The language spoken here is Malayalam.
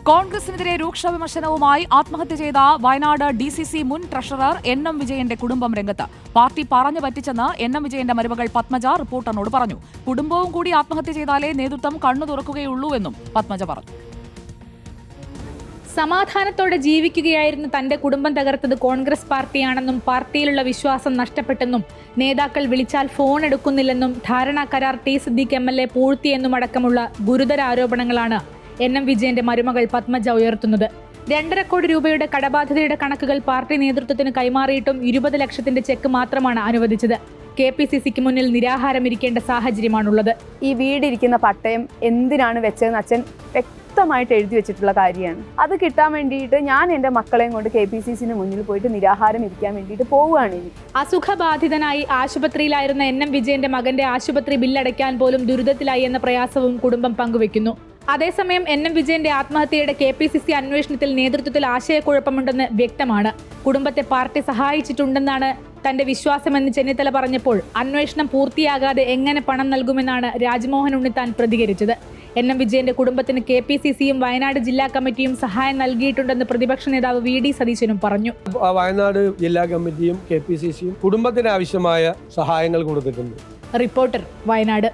കോൺഗ്രസിനെതിരെ രൂക്ഷ വിമർശനവുമായി ആത്മഹത്യ ചെയ്ത വയനാട് DCC മുൻ ട്രഷറർ NM വിജയന്റെ കുടുംബം രംഗത്ത്. പാർട്ടി പറഞ്ഞു പറ്റിച്ചെന്ന് NM വിജയന്റെ മരുമകൾ പത്മജ റിപ്പോർട്ടറിനോട് പറഞ്ഞു. കുടുംബവും കൂടി ആത്മഹത്യ ചെയ്താലേ നേതൃത്വം കണ്ണു തുറക്കുകയുള്ളൂ എന്നും പത്മജ പറഞ്ഞു. സമാധാനത്തോടെ ജീവിക്കുകയായിരുന്ന തന്റെ കുടുംബം തകർത്തത് കോൺഗ്രസ് പാർട്ടിയാണെന്നും പാർട്ടിയിലുള്ള വിശ്വാസം നഷ്ടപ്പെട്ടെന്നും നേതാക്കൾ വിളിച്ചാൽ ഫോൺ എടുക്കുന്നില്ലെന്നും ധാരണാ കരാർ T സിദ്ദീഖ് MLA പൂഴ്ത്തിയെന്നും അടക്കമുള്ള ഗുരുതര ആരോപണങ്ങളാണ് NM വിജയന്റെ മരുമകൾ പത്മജ ഉയർത്തുന്നത്. 2.5 കോടി രൂപയുടെ കടബാധ്യതയുടെ കണക്കുകൾ പാർട്ടി നേതൃത്വത്തിന് കൈമാറിയിട്ടും 20 ലക്ഷത്തിന്റെ ചെക്ക് മാത്രമാണ് അനുവദിച്ചത്. KPCCക്ക് മുന്നിൽ നിരാഹാരമിരിക്കേണ്ട സാഹചര്യമാണുള്ളത്. ഈ വീടിരിക്കുന്ന പട്ടയം എന്തിനാണ് വെച്ചതെന്ന് അച്ഛൻ വ്യക്തമായിട്ട് എഴുതി വെച്ചിട്ടുള്ള കാര്യമാണ്. അത് കിട്ടാൻ വേണ്ടിയിട്ട് ഞാൻ എൻ്റെ മക്കളെയും കൊണ്ട് KPCCന് മുന്നിൽ പോയിട്ട് നിരാഹാരം ഇരിക്കാൻ വേണ്ടിയിട്ട് പോവുകയാണ് ഇനി. അസുഖബാധിതനായി ആശുപത്രിയിലായിരുന്ന NM വിജയന്റെ മകന്റെ ആശുപത്രി ബില്ലടയ്ക്കാൻ പോലും ദുരിതത്തിലായി എന്ന പ്രയാസവും കുടുംബം പങ്കുവെക്കുന്നു. അതേസമയം NM വിജയന്റെ ആത്മഹത്യയുടെ KPCC അന്വേഷണത്തിൽ നേതൃത്വത്തിൽ ആശയക്കുഴപ്പമുണ്ടെന്ന് വ്യക്തമാണ്. കുടുംബത്തെ പാർട്ടി സഹായിച്ചിട്ടുണ്ടെന്നാണ് തന്റെ വിശ്വാസമെന്ന് ചെന്നിത്തല പറഞ്ഞപ്പോൾ അന്വേഷണം പൂർത്തിയാകാതെ എങ്ങനെ പണം നൽകുമെന്നാണ് രാജ്മോഹൻ ഉണ്ണിത്താൻ പ്രതികരിച്ചത്. NM വിജയന്റെ കുടുംബത്തിന് KPCCയും വയനാട് ജില്ലാ കമ്മിറ്റിയും സഹായം നൽകിയിട്ടുണ്ടെന്ന് പ്രതിപക്ഷ നേതാവ് VD സതീശനും പറഞ്ഞു. വയനാട് ജില്ലാ കമ്മിറ്റിയും KPCCയും കുടുംബത്തിന് ആവശ്യമായ സഹായങ്ങൾ കൊടുത്തിട്ടുണ്ട്. റിപ്പോർട്ടർ, വയനാട്.